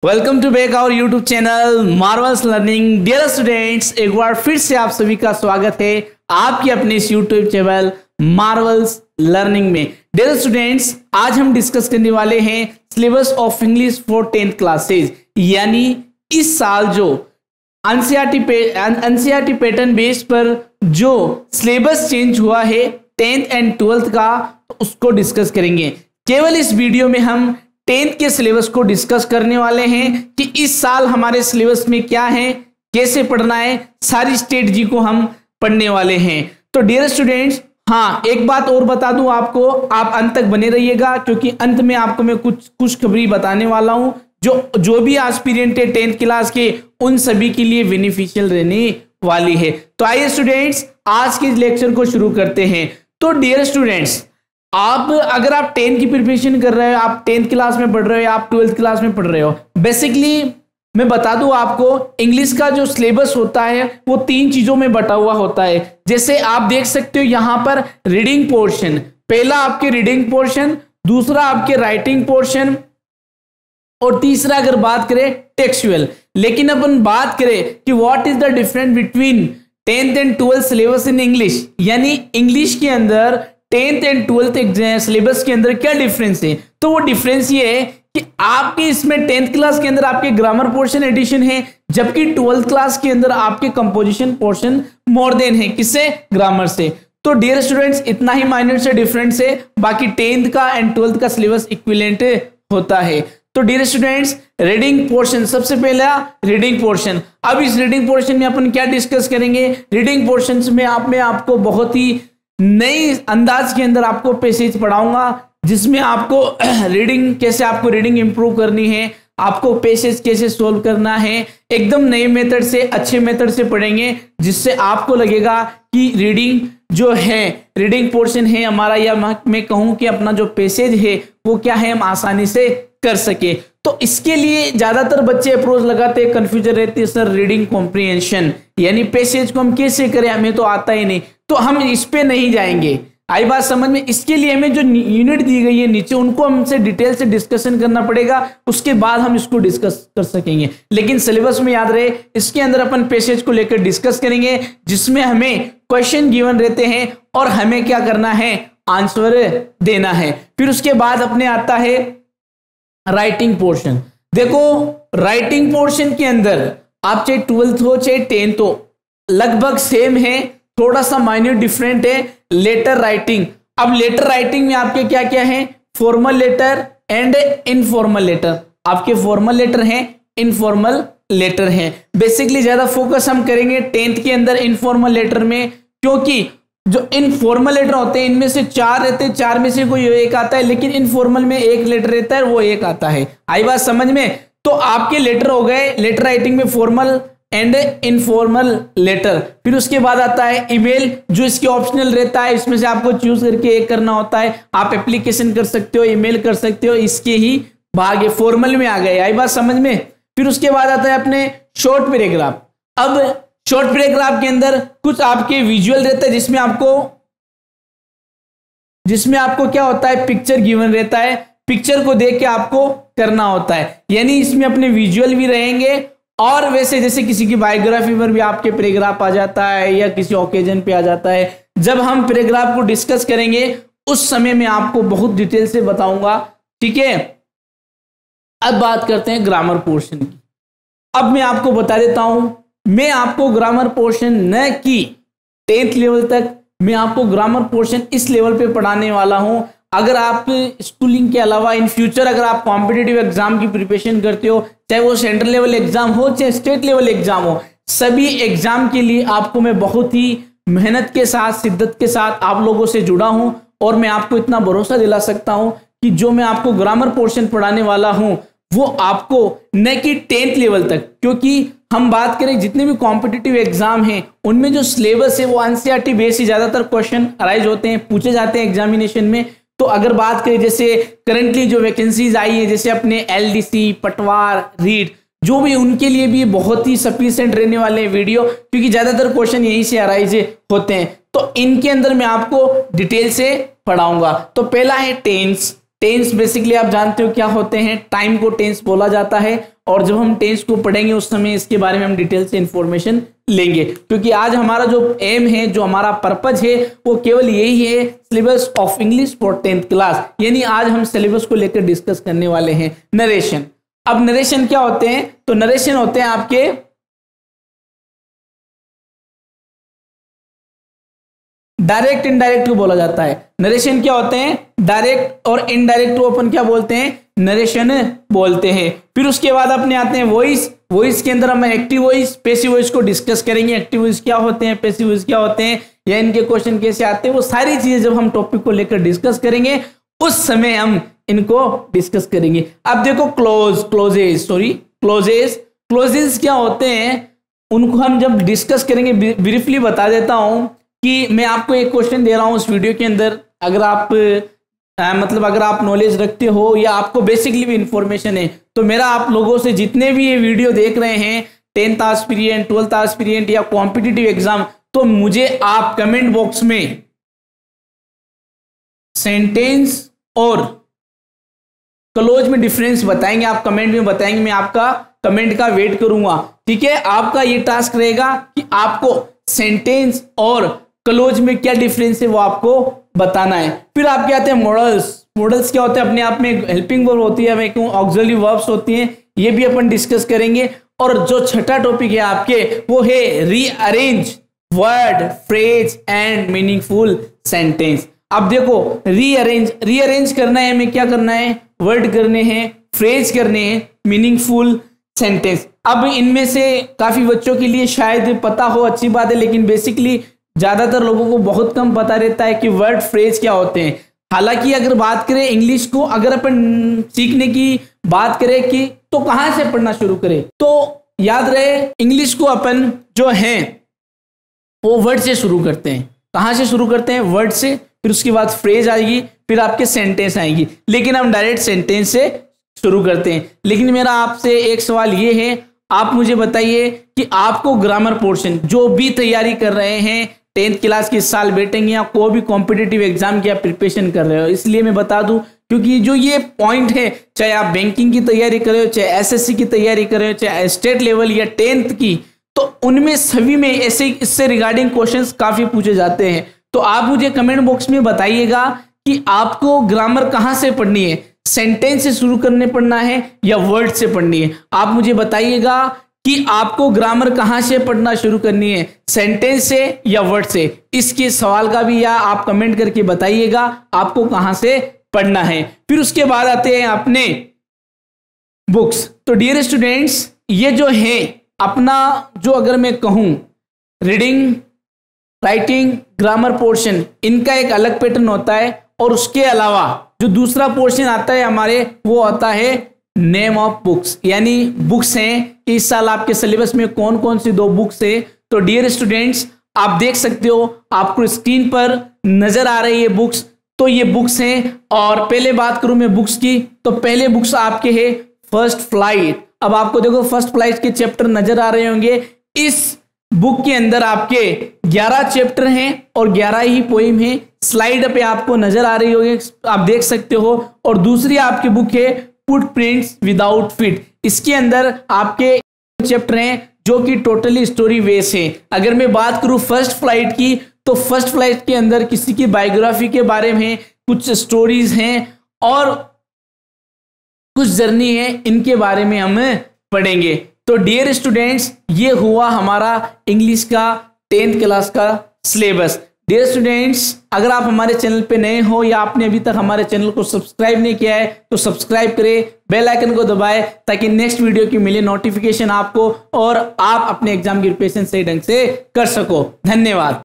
Welcome to back our YouTube channel Marvels learning. Dear students, एक बार फिर से आप सभी का स्वागत है आपके अपने इस यूट्यूब चैनल मार्वल्स लर्निंग में। डियर स्टूडेंट्स, आज हम डिस्कस करने वाले हैं syllabus of English for 10th classes, यानी इस साल जो एनसीईआरटी पैटर्न बेस पर जो सिलेबस चेंज हुआ है 10th एंड 12th का, तो उसको डिस्कस करेंगे। केवल इस वीडियो में हम 10th के सिलेबस को डिस्कस करने वाले हैं कि इस साल हमारे सिलेबस में क्या है, कैसे पढ़ना है, सारी स्ट्रेटजी को हम पढ़ने वाले हैं। तो डियर स्टूडेंट्स, हाँ, एक बात और बता दूं आपको, आप अंत तक बने रहिएगा क्योंकि अंत में आपको मैं कुछ खबरी बताने वाला हूं जो भी एस्पिरेंट है 10th क्लास के, उन सभी के लिए बेनिफिशियल रहने वाली है। तो आइए स्टूडेंट्स, आज के लेक्चर को शुरू करते हैं। तो डियर स्टूडेंट्स, अगर आप 10th की प्रिपरेशन कर रहे हो, आप 10th क्लास में पढ़ रहे हो, आप 12th क्लास में पढ़ रहे हो, बेसिकली मैं बता दूं आपको, इंग्लिश का जो सिलेबस होता है वो 3 चीजों में बटा हुआ होता है। जैसे आप देख सकते हो यहाँ पर रीडिंग पोर्शन, पहला आपके रीडिंग पोर्शन, दूसरा आपके राइटिंग पोर्शन, और तीसरा अगर बात करें टेक्सचुअल। लेकिन अपन बात करें कि what is the difference between 10th and 12th syllabus in English, यानी इंग्लिश के अंदर 10th एंड 12th सिलेबस के अंदर क्या डिफरेंस है, तो वो डिफरेंस ये है कि आपके इसमें 10th क्लास के अंदर आपके ग्रामर पोर्शन एडिशन है, जबकि 12th क्लास के अंदर आपके कंपोजिशन पोर्शन मोर देन है। किससे? ग्रामर से। तो डियर स्टूडेंट्स, इतना ही माइनर से डिफरेंस है, बाकी 10th का एंड 12th का सिलेबस इक्विवेलेंट होता है। तो डियर स्टूडेंट्स, रीडिंग पोर्शन, सबसे पहला रीडिंग पोर्शन। अब इस रीडिंग पोर्शन में अपन क्या डिस्कस करेंगे? रीडिंग पोर्शन में आपको बहुत ही नई अंदाज के अंदर आपको पैसेज पढ़ाऊंगा, जिसमें आपको आपको रीडिंग इंप्रूव करनी है, आपको पैसेज कैसे सोल्व करना है, एकदम नए मेथड से, अच्छे मेथड से पढ़ेंगे, जिससे आपको लगेगा कि रीडिंग जो है, रीडिंग पोर्शन है हमारा, या मैं कहूं कि अपना जो पैसेज है वो क्या है, हम आसानी से कर सके। तो इसके लिए ज्यादातर बच्चे अप्रोच लगाते हैं, कंफ्यूजन रहती है, सर रीडिंग कॉम्प्रिहेंशन यानी पैसेज को हम कैसे करें, हमें तो आता ही नहीं, तो हम इस पे नहीं जाएंगे। आई बात समझ में? इसके लिए हमें जो यूनिट दी गई है नीचे, उनको हमसे डिटेल से डिस्कशन करना पड़ेगा, उसके बाद हम इसको डिस्कस कर सकेंगे। लेकिन सिलेबस में याद रहे, इसके अंदर अपन पैसेज को लेकर डिस्कस करेंगे, जिसमें हमें क्वेश्चन गिवन रहते हैं और हमें क्या करना है, आंसर देना है। फिर उसके बाद अपने आता है राइटिंग पोर्शन। देखो, राइटिंग पोर्शन के अंदर आप चाहे 12th हो चाहे 10th हो, लगभग सेम है, थोड़ा सा माइन्यूट डिफरेंट है। लेटर राइटिंग, अब लेटर राइटिंग में आपके क्या क्या है, formal letter and informal letter. आपके फॉर्मल लेटर हैं, इनफॉर्मल लेटर हैं। बेसिकली ज्यादा फोकस हम करेंगे 10th के अंदर इनफॉर्मल लेटर में, क्योंकि जो इनफॉर्मल लेटर होते हैं इनमें से 4 रहते हैं, 4 में से कोई एक आता है, लेकिन इनफॉर्मल में एक लेटर रहता है, वो एक आता है। आई बात समझ में? तो आपके लेटर हो गए लेटर राइटिंग में फॉर्मल एंड इनफॉर्मल लेटर। फिर उसके बाद आता है ईमेल, जो इसके ऑप्शनल रहता है, इसमें से आपको चूज करके एक करना होता है। आप एप्लीकेशन कर सकते हो, ईमेल कर सकते हो, इसके ही भाग फॉर्मल में आ गए। आई बात समझ में? फिर उसके बाद आता है अपने शॉर्ट पैराग्राफ। अब शॉर्ट पैराग्राफ के अंदर कुछ आपके विजुअल रहता है, जिसमें आपको क्या होता है, पिक्चर गिवन रहता है, पिक्चर को देख के आपको करना होता है, यानी इसमें अपने विजुअल भी रहेंगे। और वैसे जैसे किसी की बायोग्राफी पर भी आपके पैराग्राफ आ जाता है, या किसी ओकेजन पे आ जाता है, जब हम पैराग्राफ को डिस्कस करेंगे उस समय मैं आपको बहुत डिटेल से बताऊंगा, ठीक है। अब बात करते हैं ग्रामर पोर्शन की। अब मैं आपको बता देता हूं, मैं आपको ग्रामर पोर्शन न कि 10th लेवल तक, मैं आपको ग्रामर पोर्शन इस लेवल पे पढ़ाने वाला हूं। अगर आप स्कूलिंग के अलावा इन फ्यूचर अगर आप कॉम्पिटिटिव एग्जाम की प्रिपरेशन करते हो, चाहे वो सेंट्रल लेवल एग्जाम हो चाहे स्टेट लेवल एग्जाम हो, सभी एग्जाम के लिए आपको मैं बहुत ही मेहनत के साथ, शिद्दत के साथ आप लोगों से जुड़ा हूं। और मैं आपको इतना भरोसा दिला सकता हूं कि जो मैं आपको ग्रामर पोर्शन पढ़ाने वाला हूं वो आपको न कि 10th लेवल तक, क्योंकि हम बात करें जितने भी कॉम्पिटिटिव एग्जाम हैं उनमें जो सिलेबस है वो एनसीईआरटी बेस ही ज्यादातर क्वेश्चन अराइज होते हैं, पूछे जाते हैं एग्जामिनेशन में। तो अगर बात करें जैसे करंटली जो वैकेंसीज आई है, जैसे अपने एलडीसी, पटवार, रीड, जो भी, उनके लिए भी बहुत ही सफिशिएंट रहने वाले हैं वीडियो, क्योंकि ज्यादातर क्वेश्चन यहीं से अराइज होते हैं। तो इनके अंदर मैं आपको डिटेल से पढ़ाऊंगा। तो पहला है टेंस। टेंस बेसिकली आप जानते हो क्या होते हैं, टाइम को टेंस बोला जाता है। और जब हम टेंस को पढ़ेंगे उस समय इसके बारे में हम डिटेल से इंफॉर्मेशन लेंगे, क्योंकि आज हमारा जो एम है, जो हमारा पर्पज है, वो केवल यही है, syllabus of English for 10th class. यानी आज हम सिलेबस को लेकर डिस्कस करने वाले हैं नरेशन। अब नरेशन क्या होते हैं? तो नरेशन होते हैं आपके डायरेक्ट इनडायरेक्ट को बोला जाता है। नरेशन क्या होते हैं? डायरेक्ट और इनडायरेक्ट को अपन क्या बोलते हैं? नरेशन बोलते हैं। फिर उसके बाद अपने आते हैं वॉइस। वॉइस के अंदर हम एक्टिव वॉइस, पैसिव वॉइस को डिस्कस करेंगे। एक्टिव वॉइस क्या होते हैं, पैसिव वॉइस क्या होते हैं, या इनके क्वेश्चन कैसे आते हैं, वो सारी चीजें जब हम टॉपिक को लेकर डिस्कस करेंगे उस समय हम इनको डिस्कस करेंगे। अब देखो क्लोजेस क्या होते हैं, उनको हम जब डिस्कस करेंगे। ब्रीफली बता देता हूं कि मैं आपको एक क्वेश्चन दे रहा हूं इस वीडियो के अंदर। अगर आप अगर आप नॉलेज रखते हो या आपको बेसिकली भी इंफॉर्मेशन है, तो मेरा आप लोगों से, जितने भी ये वीडियो देख रहे हैं 10th एस्पिरेंट, 12th एस्पिरेंट या कॉम्पिटिटिव एग्जाम, तो मुझे आप कमेंट बॉक्स में सेंटेंस और क्लोज में डिफरेंस बताएंगे। आप कमेंट में बताएंगे, मैं आपका कमेंट का वेट करूंगा। ठीक है, आपका ये टास्क रहेगा कि आपको सेंटेंस और क्लोज में क्या डिफरेंस है वो आपको बताना है। फिर आपके आते हैं मॉडल्स। मॉडल्स क्या होते हैं? अपने आप में हेल्पिंग वर्ब होती है, ऑक्सिलरी वर्ब्स होती हैं, ये भी अपन डिस्कस करेंगे। और जो छठा टॉपिक है आपके, वो है rearrange word, phrase and meaningful sentence. अब देखो, रीअरेंज करना है, हमें क्या करना है? वर्ड करने हैं, फ्रेज करने हैं, मीनिंगफुल सेंटेंस। अब इनमें से काफी बच्चों के लिए शायद पता हो, अच्छी बात है, लेकिन बेसिकली ज्यादातर लोगों को बहुत कम पता रहता है कि वर्ड फ्रेज क्या होते हैं। हालांकि अगर बात करें इंग्लिश को, अगर अपन सीखने की बात करें कि तो कहां से पढ़ना शुरू करें, तो याद रहे इंग्लिश को अपन जो है वो वर्ड से शुरू करते हैं। कहां से शुरू करते हैं? वर्ड से। फिर उसके बाद फ्रेज आएगी, फिर आपके सेंटेंस आएंगी, लेकिन हम डायरेक्ट सेंटेंस से शुरू करते हैं। लेकिन मेरा आपसे एक सवाल ये है, आप मुझे बताइए कि आपको ग्रामर पोर्शन, जो भी तैयारी कर रहे हैं 10th क्लास की, इस साल बैठेंगे या कोई भी कॉम्पिटिटिव एग्जाम की आप प्रिपरेशन कर रहे हो, इसलिए मैं बता दूं क्योंकि जो ये पॉइंट है, चाहे आप बैंकिंग की तैयारी कर रहे हो, चाहे एसएससी की तैयारी कर रहे हो, चाहे स्टेट लेवल या 10th की, तो उनमें सभी में ऐसे इससे रिगार्डिंग क्वेश्चंस काफी पूछे जाते हैं। तो आप मुझे कमेंट बॉक्स में बताइएगा कि आपको ग्रामर कहां से पढ़नी है, सेंटेंस से शुरू करने पढ़ना है या वर्ड से पढ़नी है। आप मुझे बताइएगा कि आपको ग्रामर कहां से पढ़ना शुरू करनी है, सेंटेंस से या वर्ड से। इसके सवाल का भी या आप कमेंट करके बताइएगा आपको कहां से पढ़ना है। फिर उसके बाद आते हैं अपने बुक्स। तो डियर स्टूडेंट्स, ये जो है अपना, जो अगर मैं कहूं रीडिंग, राइटिंग, ग्रामर पोर्शन, इनका एक अलग पैटर्न होता है। और उसके अलावा जो दूसरा पोर्शन आता है हमारे, वो आता है नेम ऑफ बुक्स, यानी बुक्स हैं कि इस साल आपके सिलेबस में कौन कौन सी 2 बुक्स है। तो डियर स्टूडेंट्स, आप देख सकते हो, आपको स्क्रीन पर नजर आ रही है बुक्स। तो ये बुक्स हैं। और पहले बात करूं मैं बुक्स की, तो पहले बुक्स आपके हैं फर्स्ट फ्लाइट। अब आपको देखो फर्स्ट फ्लाइट के चैप्टर नजर आ रहे होंगे। इस बुक के अंदर आपके 11 चैप्टर हैं और 11 ही पोइम हैं। स्लाइड पे आपको नजर आ रही होगी, आप देख सकते हो। और दूसरी आपकी बुक है फुटप्रिंट्स विदाउट फीट। इसके अंदर आपके चैप्टर हैं जो कि टोटली स्टोरी बेस है। अगर मैं बात करूं फर्स्ट फ्लाइट की, तो फर्स्ट फ्लाइट के अंदर किसी की बायोग्राफी के बारे में कुछ स्टोरीज हैं और कुछ जर्नी है, इनके बारे में हम पढ़ेंगे। तो डियर स्टूडेंट्स, ये हुआ हमारा इंग्लिश का 10th क्लास का सिलेबस। डियर स्टूडेंट्स, अगर आप हमारे चैनल पे नए हो या आपने अभी तक हमारे चैनल को सब्सक्राइब नहीं किया है, तो सब्सक्राइब करें, बेल आइकन को दबाएं ताकि नेक्स्ट वीडियो की मिले नोटिफिकेशन आपको और आप अपने एग्जाम की प्रिपरेशन सही ढंग से कर सको। धन्यवाद।